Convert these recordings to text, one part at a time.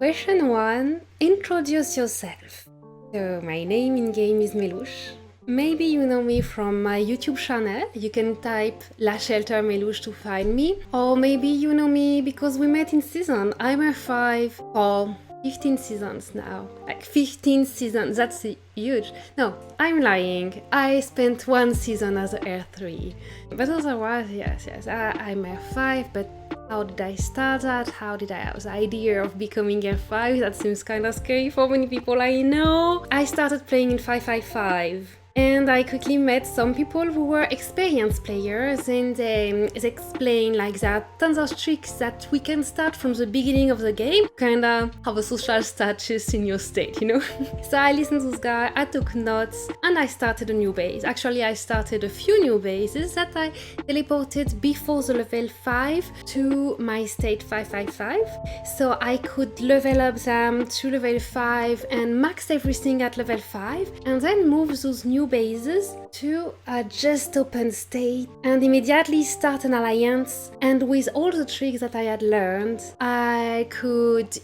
Question 1. Introduce yourself. So my name in game is Melouche. Maybe you know me from my YouTube channel. You can type La Shelter Melouche to find me. Or maybe you know me because we met in season. I'm a 5 or 15 seasons now. Like 15 seasons, that's huge. No, I'm lying. I spent one season as a R3. But otherwise, yes, I'm a 5, but how did I start that? How did I have the idea of becoming F5? That seems kind of scary for many people I know. I started playing in 555. And I quickly met some people who were experienced players, and they explained like that tons of tricks that we can start from the beginning of the game, kinda have a social status in your state, you know? So I listened to this guy, I took notes, and I started a new base. Actually, I started a few new bases that I teleported before the level 5 to my state 555. So I could level up them to level 5 and max everything at level 5, and then move those new bases to a just open state and immediately start an alliance. And with all the tricks that I had learned, I could,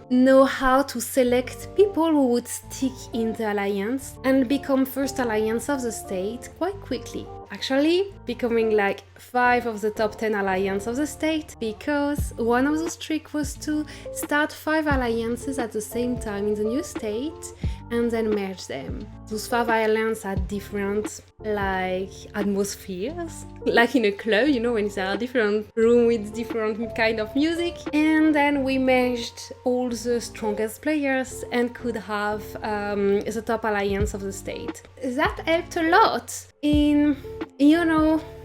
know how to select people who would stick in the alliance and become first alliance of the state quite quickly. Actually, becoming like 5 of the top 10 alliance of the state, because one of those tricks was to start 5 alliances at the same time in the new state and then merge them. Those 5 alliances had different like atmospheres, like in a club, when there are different rooms with different kind of music. And then we merged all the strongest players and could have the top alliance of the state. That helped a lot in,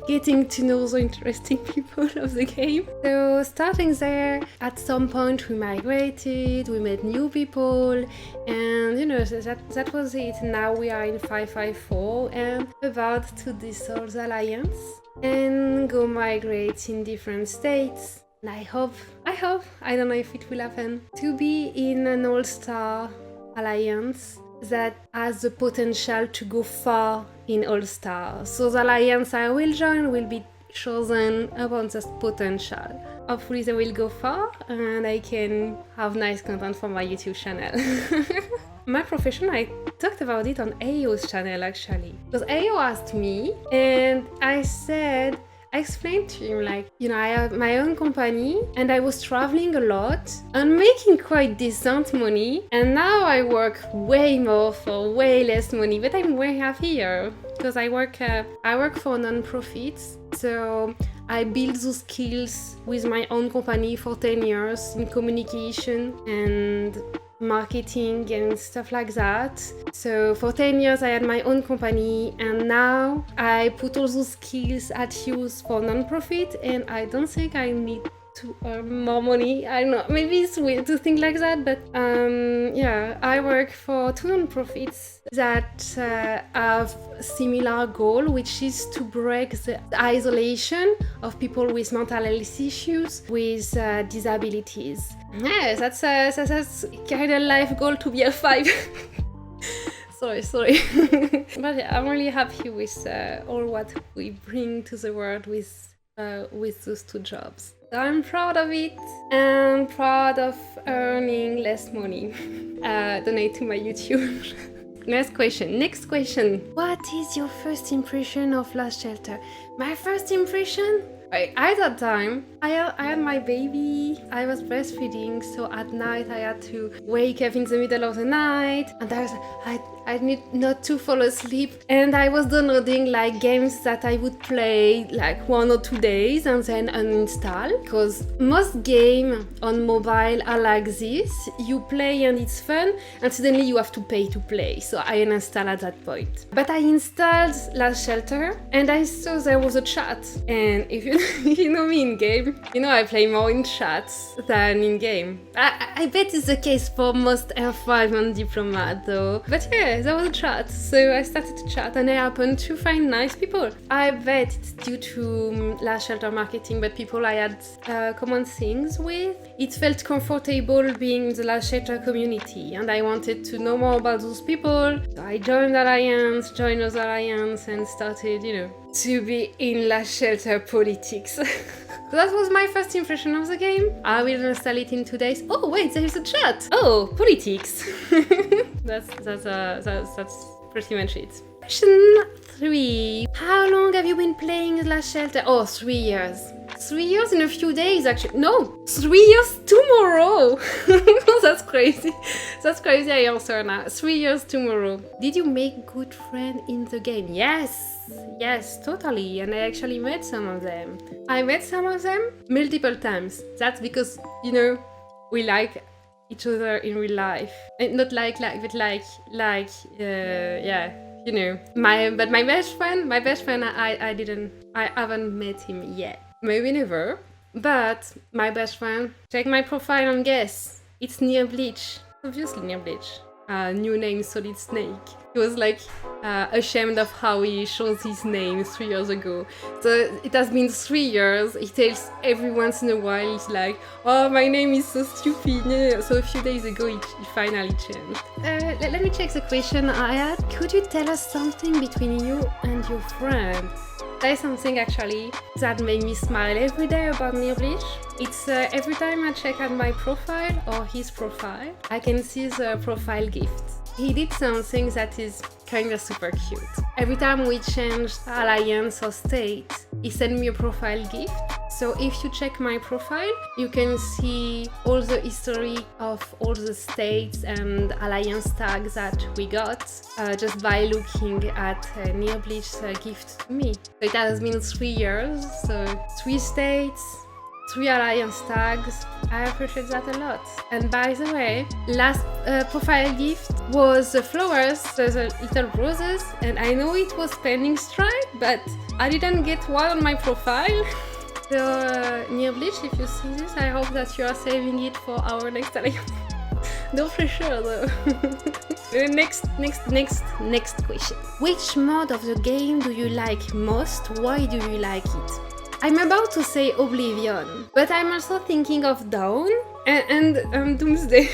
getting to know the interesting people of the game. So starting there, at some point we migrated, we met new people, and that was it. Now we are in 554 and about to dissolve the alliance and go migrate in different states. And I hope, I don't know if it will happen, to be in an all-star alliance that has the potential to go far in All-Star. So the alliance I will join will be chosen upon this potential. Hopefully they will go far and I can have nice content for my YouTube channel. My profession, I talked about it on Ayo's channel actually. Because Ayo asked me and I explained to him I have my own company and I was traveling a lot and making quite decent money, and now I work way more for way less money, but I'm way happier because I work for non-profits. So I built those skills with my own company for 10 years in communication and marketing and stuff like that. So for 10 years I had my own company, and now I put all those skills at use for non-profit, and I don't think I need to earn more money. I don't know, maybe it's weird to think like that, but I work for 2 non-profits that have similar goal, which is to break the isolation of people with mental health issues, with disabilities. Yeah, that's kind of life goal to be a 5. sorry. But yeah, I'm really happy with all what we bring to the world with those 2 jobs. I'm proud of it and proud of earning less money. Donate to my YouTube. Next question. What is your first impression of Last Shelter? My first impression? At that time, I had my baby, I was breastfeeding, so at night I had to wake up in the middle of the night, and I need not to fall asleep, and I was downloading games that I would play 1 or 2 days and then uninstall, because most games on mobile are like this. You play and it's fun, and suddenly you have to pay to play, so I uninstalled at that point. But I installed Last Shelter and I saw there was a chat, and if you know me in game, I play more in chats than in game. I bet it's the case for most F5 and Diplomat though. But yeah, there was a chat, so I started to chat and I happened to find nice people. I bet it's due to Last Shelter marketing, but people I had common things with. It felt comfortable being in the Last Shelter community, and I wanted to know more about those people. So I joined Alliance, joined other Alliance, and started, to be in La Shelter politics. That was my first impression of the game. I will install it in 2 days. Oh wait, there is a chat. Oh, politics. That's pretty much it. Question 3. How long have you been playing La Shelter? Oh, 3 years. 3 years in a few days, actually. No, 3 years tomorrow. That's crazy. That's crazy. I answer now. 3 years tomorrow. Did you make good friends in the game? Yes, totally. And I actually met some of them. I met some of them multiple times. That's because, you know, we like each other in real life. And not yeah, you know. My best friend, I haven't met him yet. Maybe never. But my best friend, check my profile and guess. It's Near Bleach. Obviously Near Bleach. New name Solid Snake. He was like ashamed of how he chose his name 3 years ago. So it has been 3 years. He tells every once in a while, he's like, oh, my name is so stupid. So a few days ago, he finally changed. Let me check the question I had. Could you tell us something between you and your friend? That is something actually that made me smile every day about Near Bleach. It's every time I check out my profile or his profile, I can see the profile gift. He did something that is kind of super cute. Every time we changed alliance or state, he sent me a profile gift. So if you check my profile, you can see all the history of all the states and alliance tags that we got just by looking at Near Bleach's gift to me. So it has been 3 years, so 3 states, 3 alliance tags. I appreciate that a lot. And by the way, last profile gift was the flowers, the little roses, and I know it was pending strike, but I didn't get one on my profile. So Near Bleach, if you see this, I hope that you are saving it for our next alliance. No pressure though. Next question. Which mod of the game do you like most? Why do you like it? I'm about to say Oblivion, but I'm also thinking of Dawn and Doomsday.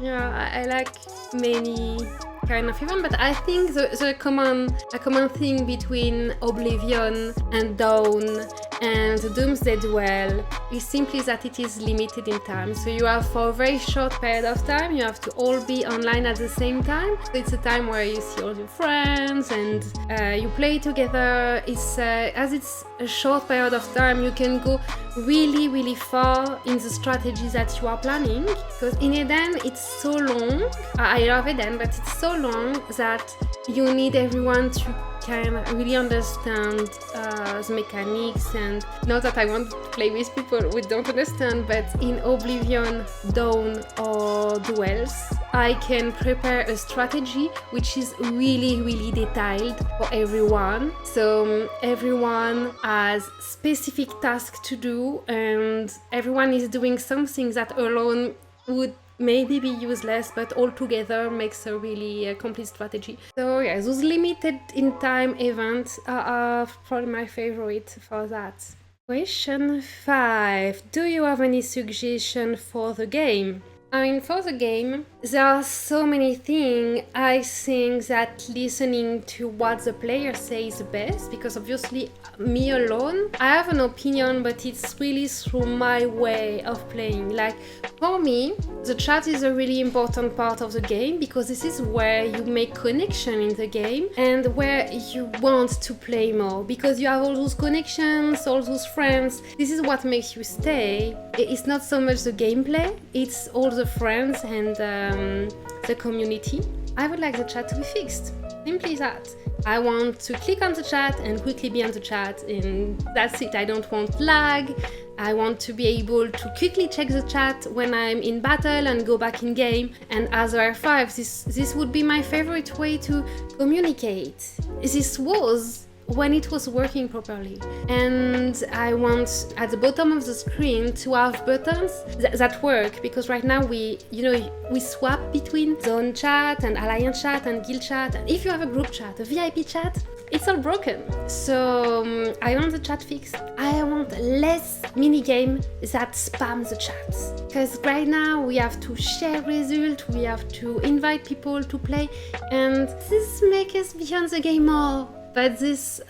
Yeah, I like many kind of event, but I think the common thing between Oblivion and Dawn and the Doomsday Duel is simply that it is limited in time. So you have, for a very short period of time, you have to all be online at the same time. So it's a time where you see all your friends and you play together. It's as it's a short period of time, you can go really, really far in the strategy that you are planning. Because in Eden, it's so long. I love Eden, but it's so long that you need everyone to can really understand the mechanics. And not that I want to play with people who don't understand, but in Oblivion, Dawn or Duels, I can prepare a strategy which is really, really detailed for everyone. So everyone has specific tasks to do, and everyone is doing something that alone would maybe be useless, but all together makes a really complete strategy. So yeah, those limited in time events are probably my favorite for that. Question 5. Do you have any suggestion for the game? I mean, for the game, there are so many things. I think that listening to what the player says is best, because obviously me alone, I have an opinion, but it's really through my way of playing. Like, for me, the chat is a really important part of the game, because this is where you make connection in the game and where you want to play more, because you have all those connections, all those friends. This is what makes you stay. It's not so much the gameplay, it's all the friends and the community. I would like the chat to be fixed. Simply that. I want to click on the chat and quickly be on the chat, and that's it. I don't want lag. I want to be able to quickly check the chat when I'm in battle and go back in game. And as R5, this would be my favorite way to communicate. This was when it was working properly. And I want at the bottom of the screen to have buttons that work, because right now we swap between zone chat and alliance chat and guild chat, and if you have a group chat, a VIP chat, it's all broken. So I want the chat fixed. I want less minigame that spam the chats, because right now we have to share results, we have to invite people to play, and this makes us be on the game more. but this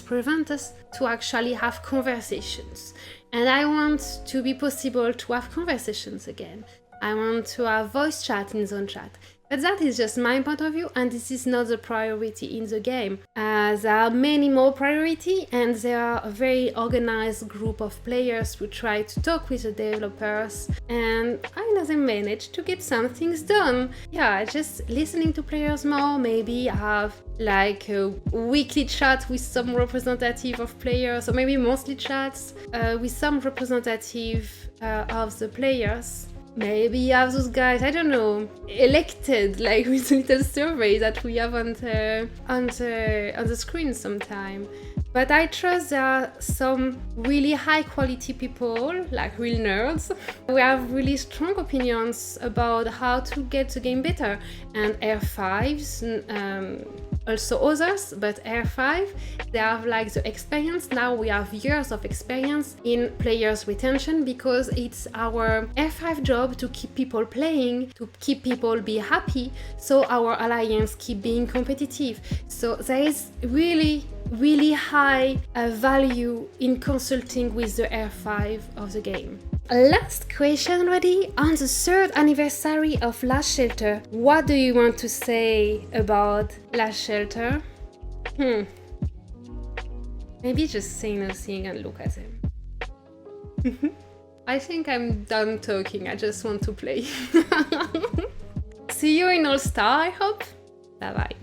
prevents us to actually have conversations. And I want to be possible to have conversations again. I want to have voice chat in zone chat. But that is just my point of view, and this is not the priority in the game. There are many more priorities, and there are a very organized group of players who try to talk with the developers, and I know they manage to get some things done. Yeah, just listening to players more, maybe have like a weekly chat with some representative of players, or maybe monthly chats with some representative of the players. Maybe have those guys, I don't know, elected, like with a little survey that we have on the screen sometime. But I trust there are some really high quality people, like real nerds, who have really strong opinions about how to get the game better. And R5s, also others, but R5, they have like the experience. Now we have years of experience in players retention, because it's our R5 job to keep people playing, to keep people be happy, so our alliance keep being competitive. So there is really high value in consulting with the R5 of the game. Last question already. On the 3rd anniversary of Last Shelter, what do you want to say about Last Shelter? Maybe just say nothing and look at him. I think I'm done talking, I just want to play. See you in All Star, I hope. Bye bye.